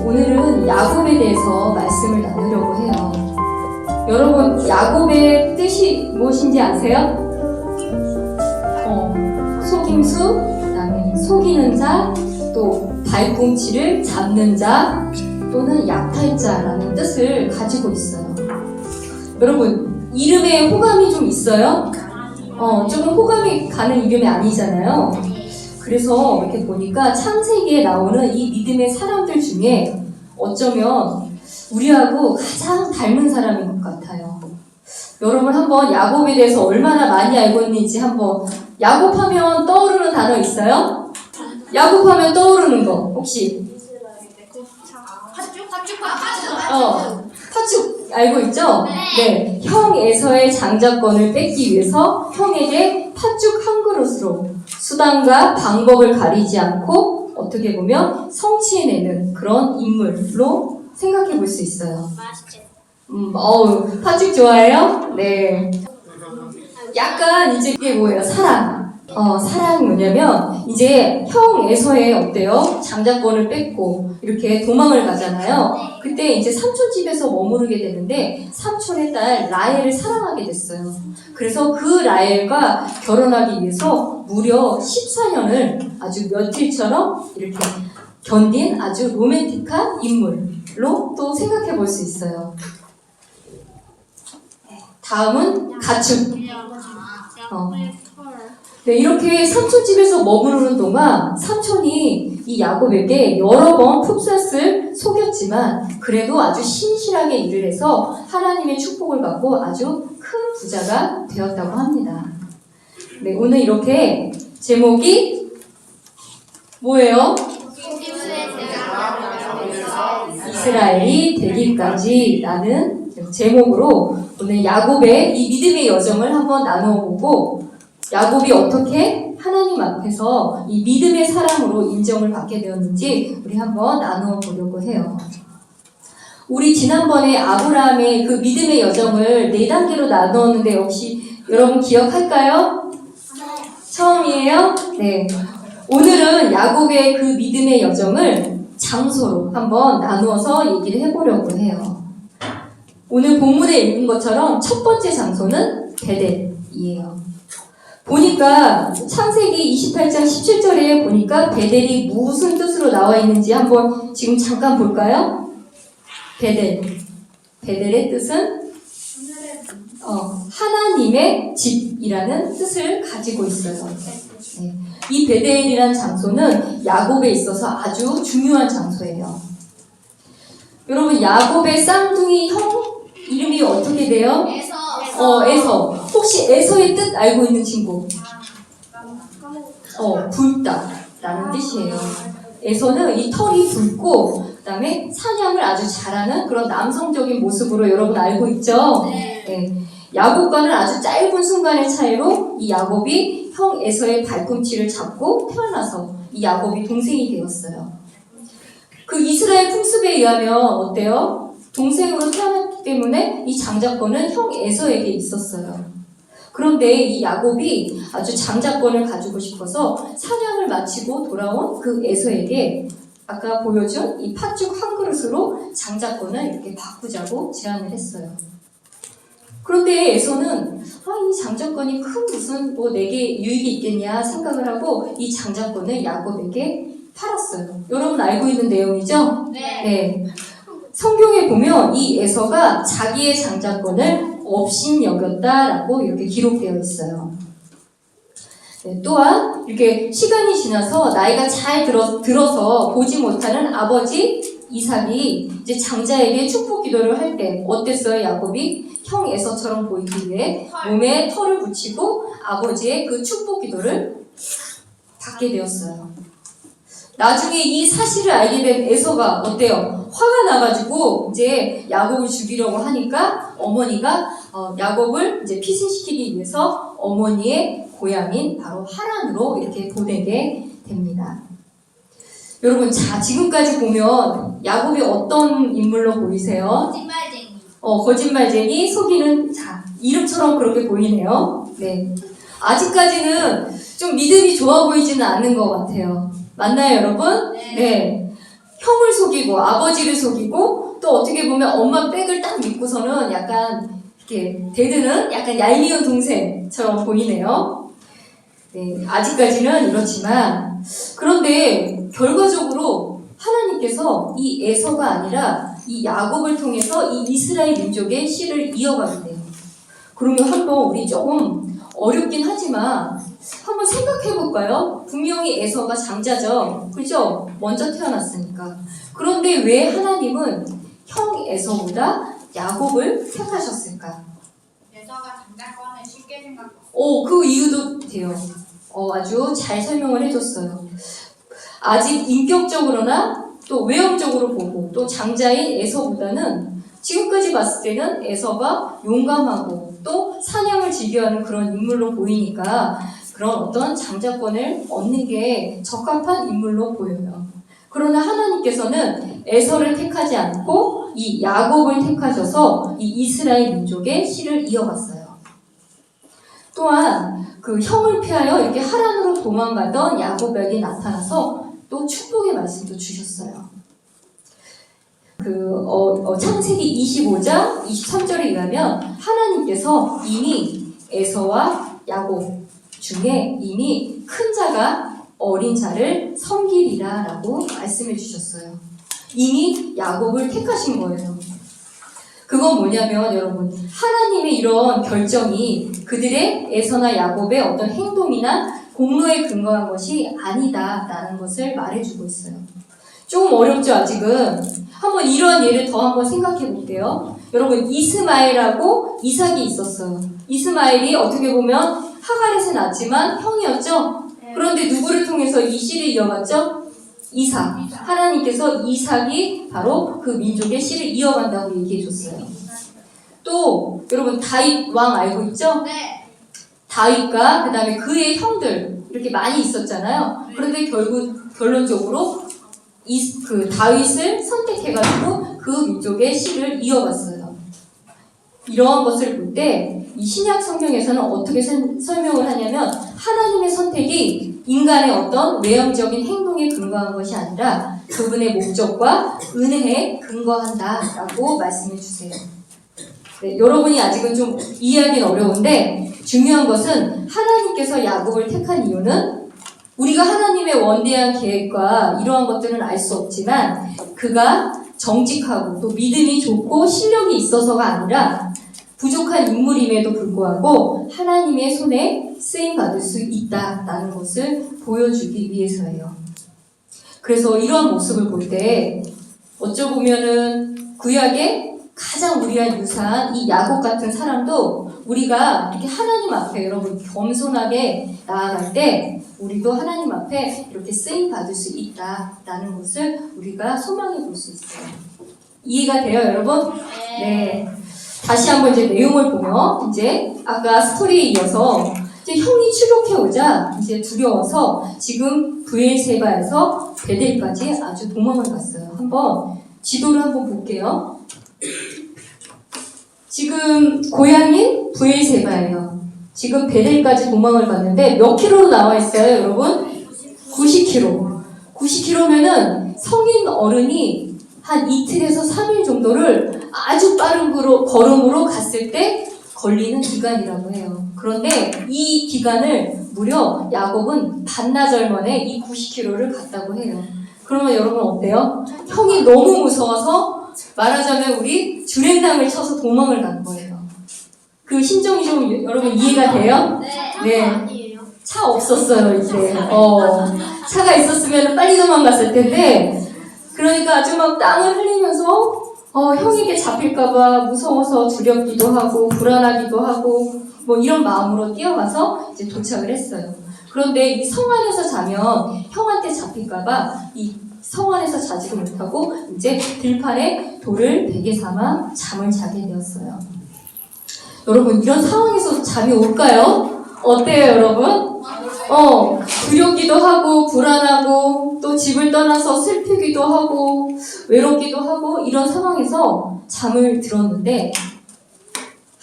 오늘은 야곱에 대해서 말씀을 나누려고 해요. 여러분, 야곱의 뜻이 무엇인지 아세요? 속임수, 그다음에 속이는 자, 또 발꿈치를 잡는 자, 또는 약탈자라는 뜻을 가지고 있어요. 여러분, 이름에 호감이 좀 있어요? 조금 호감이 가는 이름이 아니잖아요. 그래서 이렇게 보니까 창세기에 나오는 이 믿음의 사람들 중에 어쩌면 우리하고 가장 닮은 사람인 것 같아요. 여러분 한번 야곱에 대해서 얼마나 많이 알고 있는지 한번. 야곱하면 떠오르는 단어 있어요? 야곱하면 떠오르는 거 혹시? 팥죽 알고 있죠? 네. 형 에서의 장자권을 뺏기 위해서 형에게 팥죽 한 그릇으로 수단과 방법을 가리지 않고 어떻게 보면 성취해내는 그런 인물로 생각해 볼 수 있어요. 팥죽 좋아해요? 네. 약간 이제 이게 뭐예요? 사랑. 사랑이 뭐냐면 이제 형 에서의 어때요? 장자권을 뺏고 이렇게 도망을 가잖아요. 그때 이제 삼촌 집에서 머무르게 되는데 삼촌의 딸 라헬을 사랑하게 됐어요. 그래서 그 라헬과 결혼하기 위해서 무려 14년을 아주 며칠처럼 이렇게 견딘 아주 로맨틱한 인물로 또 생각해 볼 수 있어요. 다음은 가축. 네, 이렇게 삼촌 집에서 머무르는 동안 삼촌이 이 야곱에게 여러 번 풋샷을 속였지만 그래도 아주 신실하게 일을 해서 하나님의 축복을 받고 아주 큰 부자가 되었다고 합니다. 네, 오늘 이렇게 제목이 뭐예요? 이스라엘이 되기까지라는 제목으로 오늘 야곱의 이 믿음의 여정을 한번 나누어 보고 야곱이 어떻게 하나님 앞에서 이 믿음의 사람으로 인정을 받게 되었는지 우리 한번 나누어 보려고 해요. 우리 지난번에 아브라함의 그 믿음의 여정을 4단계로 나누었는데 혹시 여러분 기억할까요? 처음이에요? 네. 오늘은 야곱의 그 믿음의 여정을 장소로 한번 나누어서 얘기를 해보려고 해요. 오늘 본문에 읽은 것처럼 첫 번째 장소는 베델이에요. 보니까 창세기 28장 17절에 보니까 베델이 무슨 뜻으로 나와 있는지 한번 지금 잠깐 볼까요? 베델의 뜻은 하나님의 집이라는 뜻을 가지고 있어요. 네. 이 베델이라는 장소는 야곱에 있어서 아주 중요한 장소예요. 여러분, 야곱의 쌍둥이 형 이름이 어떻게 돼요? 에서. 혹시 에서의 뜻 알고 있는 친구? 붉다라는 뜻이에요. 에서는 이 털이 붉고 그다음에 사냥을 아주 잘하는 그런 남성적인 모습으로 여러분 알고 있죠? 네. 야곱과는 아주 짧은 순간의 차이로 이 야곱이 형 에서의 발꿈치를 잡고 태어나서 이 야곱이 동생이 되었어요. 그 이스라엘 풍습에 의하면 어때요? 동생으로 태어났기 때문에 이 장자권은 형 에서에게 있었어요. 그런데 이 야곱이 아주 장자권을 가지고 싶어서 사냥을 마치고 돌아온 그 에서에게 아까 보여준 이 팥죽 한 그릇으로 장자권을 이렇게 바꾸자고 제안을 했어요. 그런데 에서는 이 장자권이 큰 무슨 내게 유익이 있겠냐 생각을 하고 이 장자권을 야곱에게 팔았어요. 여러분 알고 있는 내용이죠? 네. 성경에 보면 이 에서가 자기의 장자권을 업신여겼다라고 이렇게 기록되어 있어요. 네, 또한 이렇게 시간이 지나서 나이가 잘 들어서 보지 못하는 아버지 이삭이 이제 장자에게 축복 기도를 할 때 어땠어요? 야곱이 형 에서처럼 보이기 위해 몸에 털을 붙이고 아버지의 그 축복 기도를 받게 되었어요. 나중에 이 사실을 알게 된 에서가 어때요? 화가 나가지고 이제 야곱을 죽이려고 하니까 어머니가 야곱을 이제 피신시키기 위해서 어머니의 고향인 바로 하란으로 이렇게 보내게 됩니다. 여러분, 지금까지 보면 야곱이 어떤 인물로 보이세요? 거짓말쟁이, 속이는 이름처럼 그렇게 보이네요. 네. 아직까지는 좀 믿음이 좋아 보이지는 않는 것 같아요. 맞나요, 여러분? 네. 형을 속이고 아버지를 속이고 또 어떻게 보면 엄마 백을 딱 믿고서는 약간 이렇게 대드는 약간 얄미운 동생처럼 보이네요. 네, 아직까지는 이렇지만 그런데 결과적으로 하나님께서 이 에서가 아니라 이 야곱을 통해서 이 이스라엘 민족의 씨를 이어가게 돼요. 그러면 한번 우리 조금 어렵긴 하지만 한번 생각해 볼까요? 분명히 에서가 장자죠. 그죠? 먼저 태어났으니까. 그런데 왜 하나님은 형 에서보다 야곱을 택하셨을까? 에서가 장자권을 쉽게 생각했어요. 그 이유도 돼요. 아주 잘 설명을 해줬어요. 아직 인격적으로나 또 외형적으로 보고 또 장자인 에서보다는 지금까지 봤을 때는 에서가 용감하고 또 사냥을 즐겨하는 그런 인물로 보이니까 그런 어떤 장자권을 얻는 게 적합한 인물로 보여요. 그러나 하나님께서는 에서를 택하지 않고 이 야곱을 택하셔서 이 이스라엘 민족의 씨를 이어갔어요. 또한 그 형을 피하여 이렇게 하란으로 도망가던 야곱에게 나타나서 또 축복의 말씀도 주셨어요. 창세기 25장 23절에 의하면 하나님께서 이미 에서와 야곱 중에 이미 큰 자가 어린 자를 섬기리라 라고 말씀해 주셨어요. 이미 야곱을 택하신 거예요. 그건 뭐냐면 여러분 하나님의 이런 결정이 그들의 에서나 야곱의 어떤 행동이나 공로에 근거한 것이 아니다라는 것을 말해주고 있어요. 조금 어렵죠 아직은. 한번 이런 예를 더 한번 생각해 볼게요. 여러분 이스마엘하고 이삭이 있었어요. 이스마엘이 어떻게 보면 하갈에서 낳았지만 형이었죠. 그런데 누구를 통해서 이 씨를 이어갔죠? 이삭. 하나님께서 이삭이 바로 그 민족의 씨를 이어간다고 얘기해 줬어요. 또 여러분 다윗 왕 알고 있죠? 네. 다윗과 그 다음에 그의 형들 이렇게 많이 있었잖아요. 그런데 결론적으로 그 다윗을 선택해가지고 그 민족의 씨를 이어갔어요. 이러한 것을 볼 때 이 신약 성경에서는 어떻게 설명을 하냐면 하나님의 선택이 인간의 어떤 외형적인 행동에 근거한 것이 아니라 그분의 목적과 은혜에 근거한다라고 말씀해 주세요. 네, 여러분이 아직은 좀 이해하기는 어려운데 중요한 것은 하나님께서 야곱을 택한 이유는 우리가 하나님의 원대한 계획과 이러한 것들은 알 수 없지만 그가 정직하고 또 믿음이 좋고 실력이 있어서가 아니라 부족한 인물임에도 불구하고 하나님의 손에 쓰임받을 수 있다라는 것을 보여주기 위해서예요. 그래서 이러한 모습을 볼 때 어쩌보면은 구약의 가장 우리와 유사한 이 야곱 같은 사람도 우리가 이렇게 하나님 앞에 여러분 겸손하게 나아갈 때 우리도 하나님 앞에 이렇게 쓰임 받을 수 있다라는 것을 우리가 소망해 볼 수 있어요. 이해가 돼요, 여러분? 네. 다시 한번 이제 내용을 보면 이제 아까 스토리에 이어서 이제 형이 추격해 오자 이제 두려워서 지금 브엘세바에서 베델까지 아주 도망을 갔어요. 한번 지도를 한번 볼게요. 지금 고향인 브엘세바예요. 지금 베델까지 도망을 갔는데 몇 킬로로 나와 있어요, 여러분? 90km. 90km면은 성인 어른이 한 이틀에서 3일 정도를 아주 빠른 걸음으로 갔을 때 걸리는 기간이라고 해요. 그런데 이 기간을 무려 야곱은 반나절 만에 이 90km를 갔다고 해요. 그러면 여러분 어때요? 형이 너무 무서워서 말하자면 우리 주랭랑을 쳐서 도망을 간 거예요. 그 심정이 좀 여러분 이해가 돼요? 네. 차 없었어요 이제. 차가 있었으면 빨리 도망갔을 텐데 그러니까 아주 막 땀을 흘리면서 형에게 잡힐까봐 무서워서 두렵기도 하고 불안하기도 하고 뭐 이런 마음으로 뛰어가서 이제 도착을 했어요. 그런데 이 성 안에서 자면 형한테 잡힐까봐 이 성 안에서 자지도 못하고 이제 들판에 돌을 베개 삼아 잠을 자게 되었어요. 여러분 이런 상황에서 잠이 올까요? 어때요 여러분? 두렵기도 하고 불안하고 또 집을 떠나서 슬프기도 하고 외롭기도 하고 이런 상황에서 잠을 들었는데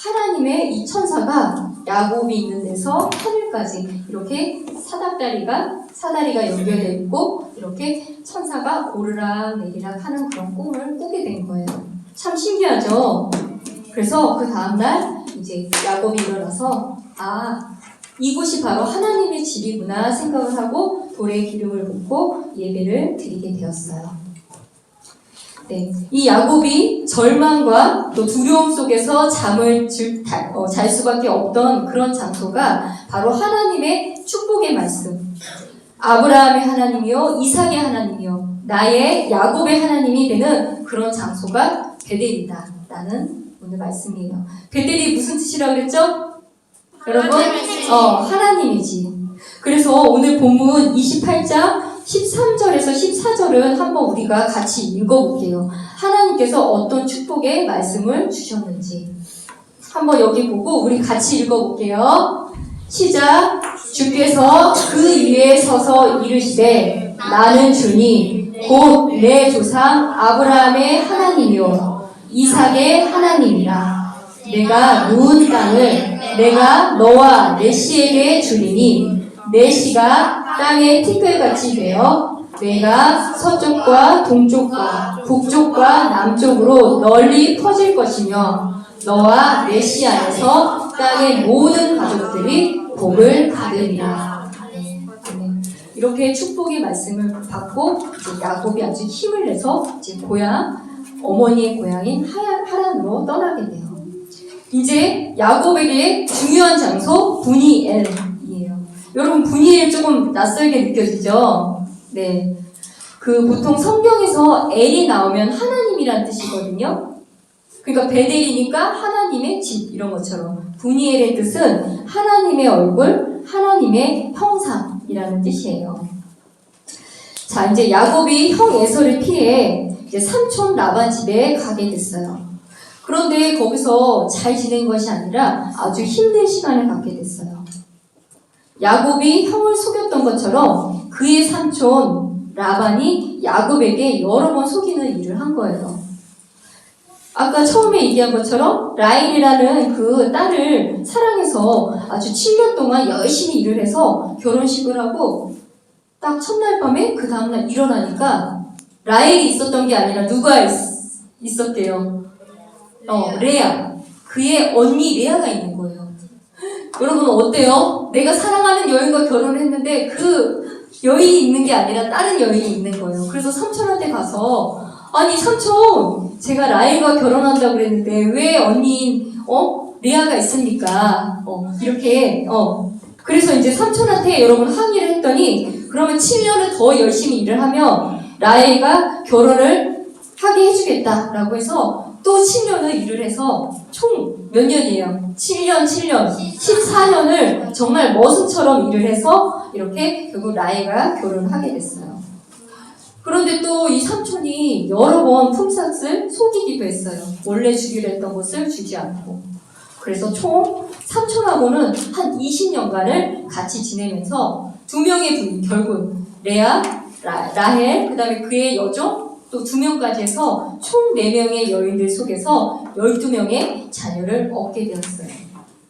하나님의 이 천사가 야곱이 있는 데서 하늘까지 이렇게 사다리가 연결되어 있고 이렇게 천사가 오르락 내리락 하는 그런 꿈을 꾸게 된 거예요. 참 신기하죠? 그래서 그 다음날 이제 야곱이 일어나서 이곳이 바로 하나님의 집이구나 생각을 하고 돌에 기름을 붓고 예배를 드리게 되었어요. 네, 이 야곱이 절망과 또 두려움 속에서 잠을 잘 수밖에 없던 그런 장소가 바로 하나님의 축복의 말씀, 아브라함의 하나님이요 이삭의 하나님이요 나의 야곱의 하나님이 되는 그런 장소가 베델이다 라는 오늘 말씀이에요. 베델이 무슨 뜻이라고 그랬죠? 여러분, 하나님이지. 그래서 오늘 본문 28장 13절에서 14절은 한번 우리가 같이 읽어볼게요. 하나님께서 어떤 축복의 말씀을 주셨는지 한번 여기 보고 우리 같이 읽어볼게요. 시작. 주께서 그 위에 서서 이르시되 나는 주니 곧 내 조상 아브라함의 하나님이요 이삭의 하나님이라. 내가 누운 땅을 내가 너와 내 씨에게 주리니 내 씨가 땅의 티끌같이 되어 내가 서쪽과 동쪽과 북쪽과 남쪽으로 널리 퍼질 것이며 너와 내 씨 안에서 땅의 모든 가족들이 복을 받으리라. 이렇게 축복의 말씀을 받고 이제 야곱이 아주 힘을 내서 이제 어머니의 고향인 하란으로 떠나게 돼요. 이제 야곱에게 중요한 장소 브니엘이에요. 여러분 브니엘 조금 낯설게 느껴지죠? 네. 보통 성경에서 엘이 나오면 하나님이란 뜻이거든요. 그러니까 베델이니까 하나님의 집 이런 것처럼 브니엘의 뜻은 하나님의 얼굴, 하나님의 형상이라는 뜻이에요. 자, 이제 야곱이 형 에서를 피해 이제 삼촌 라반 집에 가게 됐어요. 그런데 거기서 잘 지낸 것이 아니라 아주 힘든 시간을 갖게 됐어요. 야곱이 형을 속였던 것처럼 그의 삼촌 라반이 야곱에게 여러 번 속이는 일을 한 거예요. 아까 처음에 얘기한 것처럼 라헬이라는 그 딸을 사랑해서 아주 7년 동안 열심히 일을 해서 결혼식을 하고 딱 첫날 밤에 그 다음날 일어나니까 라헬이 있었던 게 아니라 누가 있었대요? 레아. 그의 언니 레아가 있는 거예요. 여러분 어때요? 내가 사랑하는 여인과 결혼을 했는데 그 여인이 있는 게 아니라 다른 여인이 있는 거예요. 그래서 삼촌한테 가서 아니 삼촌 제가 라헬과 결혼한다고 그랬는데 왜 언니인 레아가 있습니까? 이렇게 그래서 이제 삼촌한테 여러분 항의를 했더니 그러면 7년을 더 열심히 일을 하면 라헬과 결혼을 하게 해주겠다라고 해서 또 7년을 일을 해서 총 몇 년이에요? 7년, 14년을 정말 머슴처럼 일을 해서 이렇게 결국 라헬과 결혼을 하게 됐어요. 그런데 또 이 삼촌이 여러 번 품삯을 속이기도 했어요. 원래 주기로 했던 것을 주지 않고. 그래서 총 삼촌하고는 한 20년간을 같이 지내면서 두 명의 부인, 결국 레아, 라헬, 그 다음에 그의 여종, 또 2명까지 해서 총 4명의 여인들 속에서 12명의 자녀를 얻게 되었어요.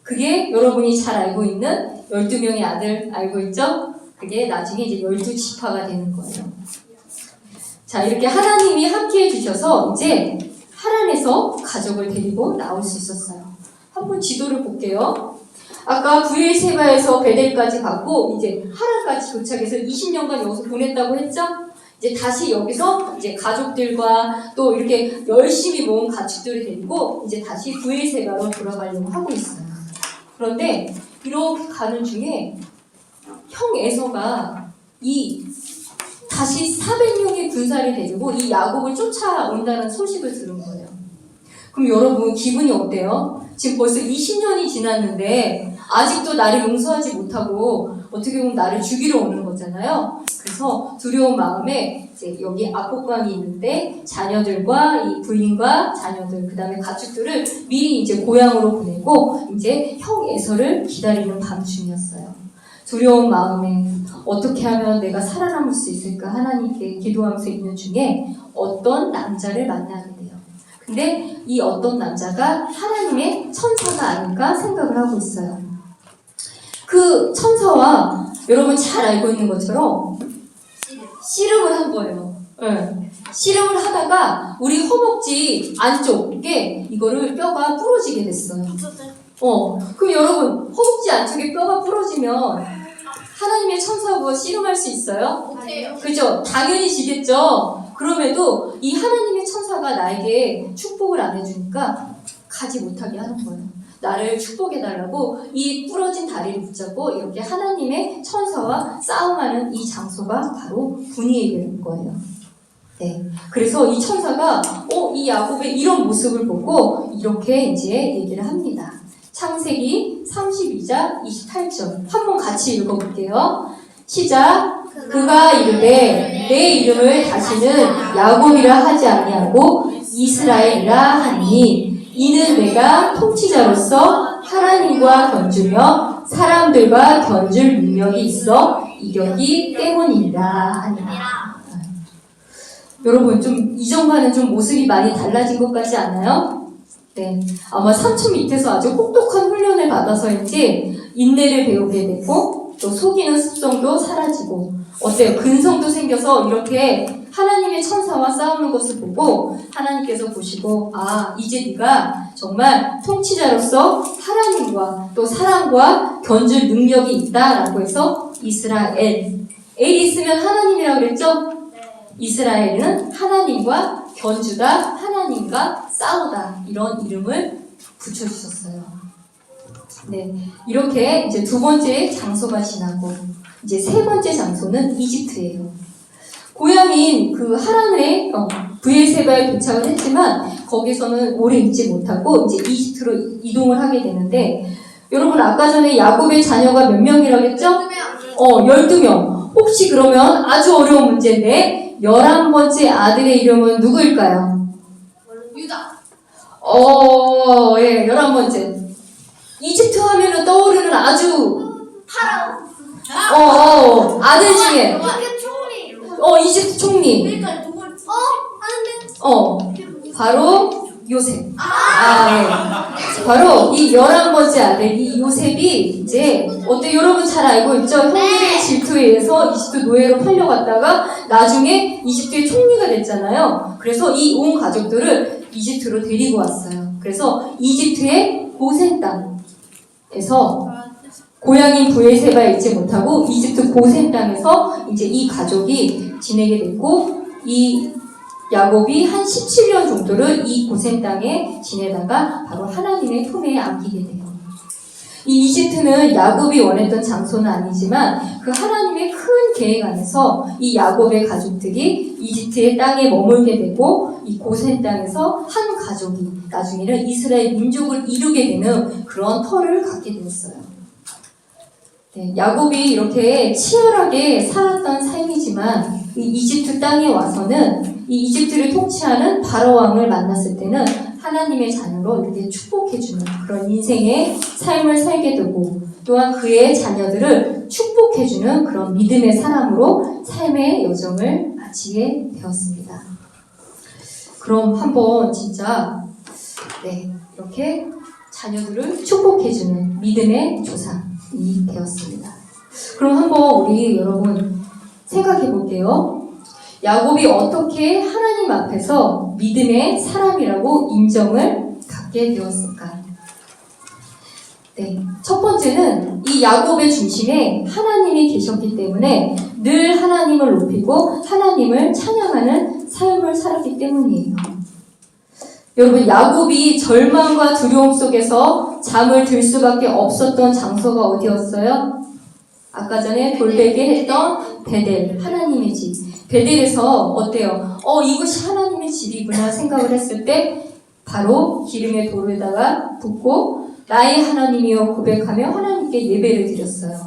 그게 여러분이 잘 알고 있는 12명의 아들 알고 있죠? 그게 나중에 이제 12지파가 되는 거예요. 자, 이렇게 하나님이 함께 해주셔서 이제 하란에서 가족을 데리고 나올 수 있었어요. 한번 지도를 볼게요. 아까 부엘세바에서 베델까지 가고 이제 하란까지 도착해서 20년간 여기서 보냈다고 했죠? 이제 다시 여기서 이제 가족들과 또 이렇게 열심히 모은 가축들을 데리고 이제 다시 부엘세바로 돌아가려고 하고 있어요. 그런데 이렇게 가는 중에 형 에서가 다시 400명의 군사를 데리고 이 야곱을 쫓아온다는 소식을 들은 거예요. 그럼 여러분 기분이 어때요? 지금 벌써 20년이 지났는데 아직도 나를 용서하지 못하고 어떻게 보면 나를 죽이러 오는 거잖아요. 그래서 두려운 마음에 이제 여기 압곡강이 있는데 자녀들과 이 부인과 자녀들 그 다음에 가축들을 미리 이제 고향으로 보내고 이제 형 에서를 기다리는 밤중이었어요. 두려운 마음에 어떻게 하면 내가 살아남을 수 있을까 하나님께 기도하면서 있는 중에 어떤 남자를 만나게 돼요. 근데 이 어떤 남자가 하나님의 천사가 아닐까 생각을 하고 있어요. 그 천사와 여러분 잘 알고 있는 것처럼 씨름을 한 거예요. 네. 씨름을 하다가 우리 허벅지 안쪽에 이거를 뼈가 부러지게 됐어요. 그럼 여러분 허벅지 안쪽에 뼈가 부러지면 하나님의 천사와 씨름할 수 있어요? 못해요. 그죠? 당연히 지겠죠. 그럼에도 이 하나님의 천사가 나에게 축복을 안 해주니까 가지 못하게 하는 거예요. 나를 축복해달라고 이 부러진 다리를 붙잡고 이렇게 하나님의 천사와 싸움하는 이 장소가 바로 분이에게인 거예요. 네. 그래서 이 천사가 이 야곱의 이런 모습을 보고 이렇게 이제 얘기를 합니다. 창세기 32장 28절 한번 같이 읽어볼게요. 시작. 그가 이르되 내 이름을 다시는 야곱이라 하지 아니하고 이스라엘이라 하니 이는 내가 통치자로서 하나님과 견주며 사람들과 견줄 능력이 있어 이겼기 때문이라 하니라. 여러분 좀 이전과는 좀 모습이 많이 달라진 것 같지 않아요? 네, 아마 삼촌 밑에서 아주 혹독한 훈련을 받아서인지 인내를 배우게 됐고 또 속이는 습성도 사라지고 어때요? 근성도 생겨서 이렇게 하나님의 천사와 싸우는 것을 보고 하나님께서 보시고 이제 네가 정말 통치자로서 하나님과 또 사람과 견줄 능력이 있다라고 해서 이스라엘 엘이 있으면 하나님이라고 그랬죠? 이스라엘은 하나님과 견주다, 하나님과 싸우다 이런 이름을 붙여주셨어요. 네, 이렇게 이제 두 번째 장소가 지나고 이제 세 번째 장소는 이집트예요. 고향인 그 하란의 브엘세바에 도착을 했지만 거기서는 오래 있지 못하고 이제 이집트로 이동을 하게 되는데 여러분 아까 전에 야곱의 자녀가 몇 명이라고 했죠? 12명. 혹시 그러면 아주 어려운 문제인데 11번째 아들의 이름은 누구일까요? 유다. 예, 11번째. 이집트 하면은 떠오르는 아주 파라오. 아들 중에 총리. 이집트 총리. 그러니까 누굴? 하는데. 바로 요셉. 예. 바로 이 11번째 아들 이 요셉이 이제 여러분 잘 알고 있죠? 형들의 질투에 의해서 이집트 노예로 팔려갔다가 나중에 이집트의 총리가 됐잖아요. 그래서 이 온 가족들을 이집트로 데리고 왔어요. 그래서 이집트의 고센 땅에서 고향인 브엘세바에 있지 못하고 이집트 고센 땅에서 이제 이 가족이 지내게 됐고 이 야곱이 한 17년 정도를 이 고센 땅에 지내다가 바로 하나님의 품에 안기게 돼요. 이 이집트는 야곱이 원했던 장소는 아니지만 그 하나님의 큰 계획 안에서 이 야곱의 가족들이 이집트의 땅에 머물게 되고 이 고센 땅에서 한 가족이 나중에는 이스라엘 민족을 이루게 되는 그런 터를 갖게 되었어요. 네, 야곱이 이렇게 치열하게 살았던 삶이지만 이 이집트 땅에 와서는 이 이집트를 통치하는 바로 왕을 만났을 때는 하나님의 자녀로 이렇게 축복해주는 그런 인생의 삶을 살게 되고 또한 그의 자녀들을 축복해주는 그런 믿음의 사람으로 삶의 여정을 마치게 되었습니다. 그럼 한번 진짜 이렇게 자녀들을 축복해주는 믿음의 조상이 되었습니다. 그럼 한번 우리 여러분 생각해 볼게요. 야곱이 어떻게 하나님 앞에서 믿음의 사람이라고 인정을 받게 되었을까? 네, 첫 번째는 이 야곱의 중심에 하나님이 계셨기 때문에 늘 하나님을 높이고 하나님을 찬양하는 삶을 살았기 때문이에요. 여러분, 야곱이 절망과 두려움 속에서 잠을 들 수밖에 없었던 장소가 어디였어요? 아까 전에 돌베개 했던 베델, 하나님의 집. 베델에서 어때요? 이것이 하나님의 집이구나 생각을 했을 때 바로 기름의 돌에다가 붓고 나의 하나님이여 고백하며 하나님께 예배를 드렸어요.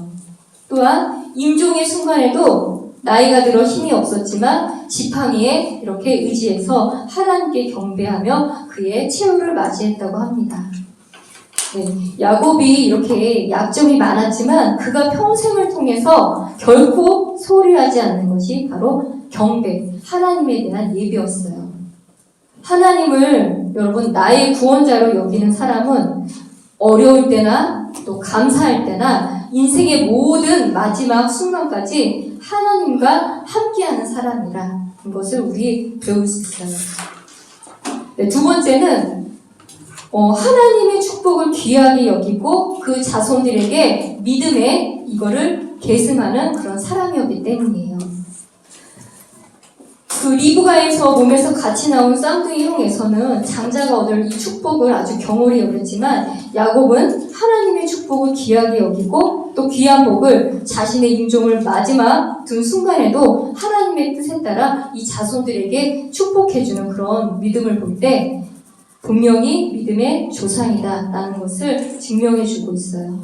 또한 임종의 순간에도 나이가 들어 힘이 없었지만 지팡이에 이렇게 의지해서 하나님께 경배하며 그의 최후를 맞이했다고 합니다. 네, 야곱이 이렇게 약점이 많았지만 그가 평생을 통해서 결코 소홀히 하지 않는 것이 바로 경배, 하나님에 대한 예배였어요. 하나님을 여러분 나의 구원자로 여기는 사람은 어려울 때나 또 감사할 때나 인생의 모든 마지막 순간까지 하나님과 함께하는 사람이라는 것을 우리 배울 수 있어요. 네, 두 번째는 하나님의 축복을 귀하게 여기고 그 자손들에게 믿음의 이거를 계승하는 그런 사람이었기 때문이에요. 그 리브가에서 몸에서 같이 나온 쌍둥이 형에서는 장자가 얻을 이 축복을 아주 경홀히 여겼지만 야곱은 하나님의 축복을 귀하게 여기고 또 귀한 복을 자신의 임종을 마지막 둔 순간에도 하나님의 뜻에 따라 이 자손들에게 축복해주는 그런 믿음을 볼 때 분명히 믿음의 조상이다라는 것을 증명해주고 있어요.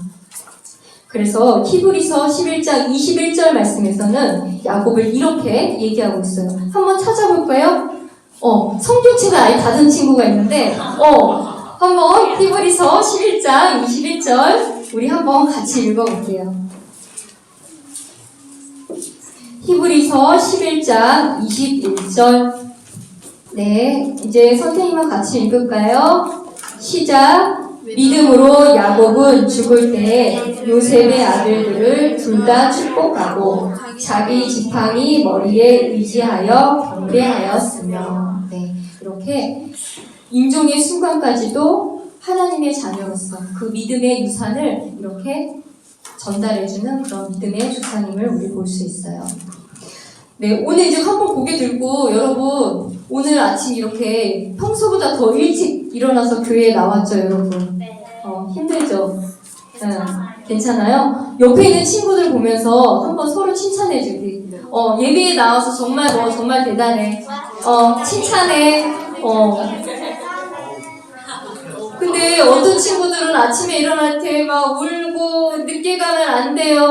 그래서 히브리서 11장 21절 말씀에서는 야곱을 이렇게 얘기하고 있어요. 한번 찾아볼까요? 성경책을 아예 닫은 친구가 있는데 한번 히브리서 11장 21절 우리 한번 같이 읽어볼게요. 히브리서 11장 21절 네, 이제 선생님과 같이 읽을까요? 시작! 믿음으로 야곱은 죽을 때 요셉의 아들들을 둘 다 축복하고 자기 지팡이 머리에 의지하여 경배하였으며 네, 이렇게 임종의 순간까지도 하나님의 자녀로서 그 믿음의 유산을 이렇게 전달해주는 그런 믿음의 조상님을 우리 볼 수 있어요. 네, 오늘 이제 한번 고개 들고 여러분 오늘 아침 이렇게 평소보다 더 일찍 일어나서 교회에 나왔죠, 여러분? 힘들죠? 괜찮아요? 옆에 있는 친구들 보면서 한번 서로 칭찬해주기. 예배에 나와서 정말 대단해. 칭찬해. 근데 어떤 친구들은 아침에 일어날 때 막 울고 늦게 가면 안 돼요.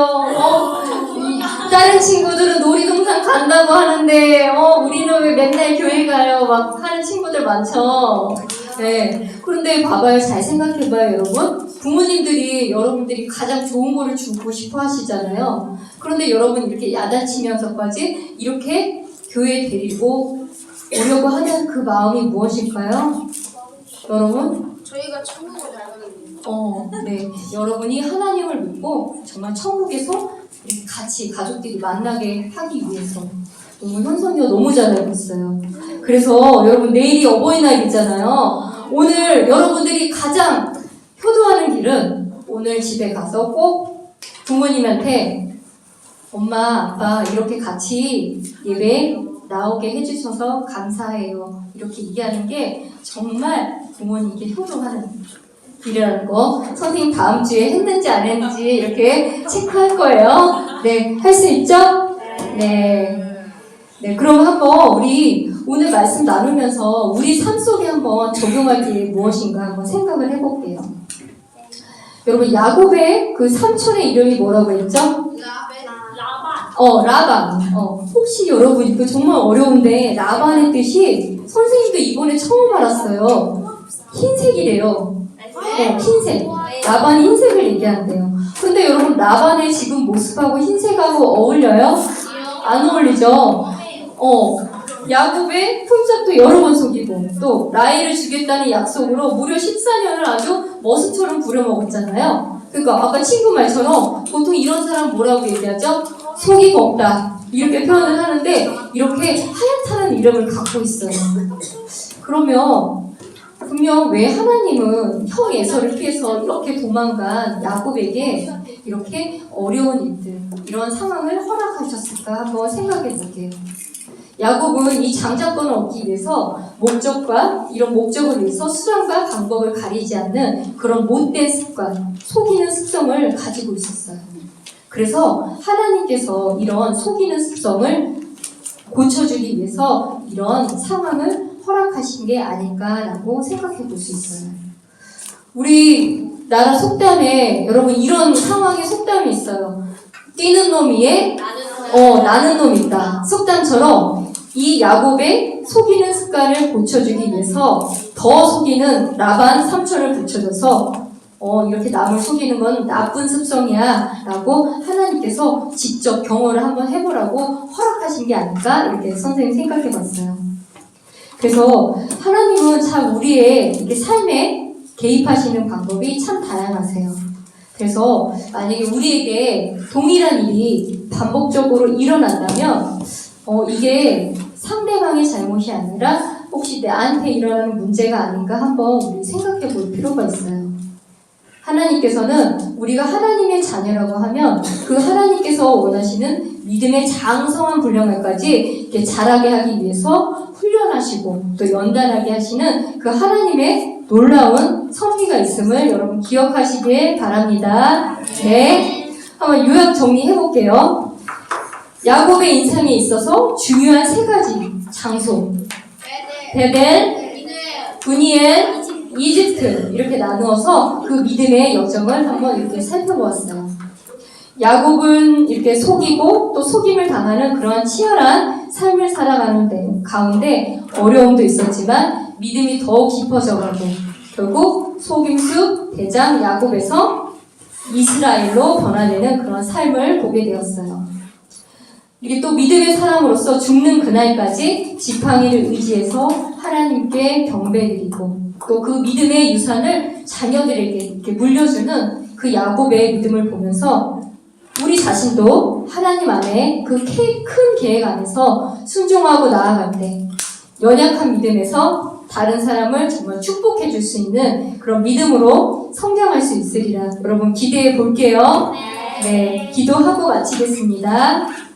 다른 친구들은 놀이동산 간다고 하는데 우리는 왜 맨날 교회 가요? 막 하는 친구들 많죠. 네. 그런데 봐봐요. 잘 생각해봐요, 여러분. 부모님들이 여러분들이 가장 좋은 거를 주고 싶어 하시잖아요. 그런데 여러분 이렇게 야단치면서까지 이렇게 교회에 데리고 오려고 하는 그 마음이 무엇일까요? 여러분? 저희가 천국을 가거든요. 네. 여러분이 하나님을 믿고 정말 천국에서 이렇게 같이 가족들이 만나게 하기 위해서 너무 현성이가 너무 잘 알고 있어요. 그래서 여러분 내일이 어버이날이잖아요. 오늘 여러분들이 가장 효도하는 길은 오늘 집에 가서 꼭 부모님한테 엄마, 아빠 이렇게 같이 예배 나오게 해주셔서 감사해요. 이렇게 얘기하는 게 정말 부모님께 효도하는 일이라는 거 선생님 다음 주에 했는지 안 했는지 이렇게 체크할 거예요. 네, 할 수 있죠? 네. 네, 그럼 한번 우리 오늘 말씀 나누면서 우리 삶 속에 한번 적용할 게 무엇인가 한번 생각을 해볼게요. 여러분 야곱의 그 삼촌의 이름이 뭐라고 했죠? 라반. 혹시 여러분 이거 정말 어려운데 라반의 뜻이 선생님도 이번에 처음 알았어요. 흰색이래요. 흰색. 라반이 흰색을 얘기한대요. 근데 여러분 라반의 지금 모습하고 흰색하고 어울려요? 안 어울리죠? 야곱의 품삯도 여러 번 속이고 또 라헬을 주겠다는 약속으로 무려 14년을 아주 머슴처럼 부려먹었잖아요. 그러니까 아까 친구 말처럼 보통 이런 사람 뭐라고 얘기하죠? 속이 곱다 이렇게 표현을 하는데 이렇게 하얗다는 이름을 갖고 있어요. 그러면 분명 왜 하나님은 형 에서를 피해서 이렇게 도망간 야곱에게 이렇게 어려운 일들, 이런 상황을 허락하셨을까 한번 생각해 볼게요. 야곱은 이 장자권을 얻기 위해서 목적과 이런 목적을 위해서 수단과 방법을 가리지 않는 그런 못된 습관, 속이는 습성을 가지고 있었어요. 그래서 하나님께서 이런 속이는 습성을 고쳐주기 위해서 이런 상황을 허락하신 게 아닐까라고 생각해 볼 수 있어요. 우리나라 속담에 여러분 이런 상황의 속담이 있어요. 뛰는 놈 위에 나는 놈 있다. 속담처럼 이 야곱의 속이는 습관을 고쳐주기 위해서 더 속이는 라반 삼촌을 붙여줘서 이렇게 남을 속이는 건 나쁜 습성이야 라고 하나님께서 직접 경험을 한번 해보라고 허락하신 게 아닐까 이렇게 선생님 생각해 봤어요. 그래서 하나님은 참 우리의 이렇게 삶에 개입하시는 방법이 참 다양하세요. 그래서 만약에 우리에게 동일한 일이 반복적으로 일어난다면 이게 상대방의 잘못이 아니라 혹시 나한테 일어나는 문제가 아닌가 한번 우리 생각해 볼 필요가 있어요. 하나님께서는 우리가 하나님의 자녀라고 하면 그 하나님께서 원하시는 믿음의 장성한 분량까지 이렇게 자라게 하기 위해서 훈련하시고 또 연단하게 하시는 그 하나님의 놀라운 섭리가 있음을 여러분 기억하시길 바랍니다. 네, 한번 요약 정리해 볼게요. 야곱의 인생에 있어서 중요한 세 가지 장소: 베델, 분이엘, 이집트 이렇게 나누어서 그 믿음의 여정을 한번 이렇게 살펴보았어요. 야곱은 이렇게 속이고 또 속임을 당하는 그런 치열한 삶을 살아가는 가운데 어려움도 있었지만 믿음이 더욱 깊어져가고 결국 속임수 대장 야곱에서 이스라엘로 변화되는 그런 삶을 보게 되었어요. 이게 또 믿음의 사람으로서 죽는 그날까지 지팡이를 의지해서 하나님께 경배드리고 또 그 믿음의 유산을 자녀들에게 이렇게 물려주는 그 야곱의 믿음을 보면서 우리 자신도 하나님 안에 그 큰 계획 안에서 순종하고 나아갈 때 연약한 믿음에서 다른 사람을 정말 축복해 줄 수 있는 그런 믿음으로 성장할 수 있으리라 여러분 기대해 볼게요. 네, 기도하고 마치겠습니다.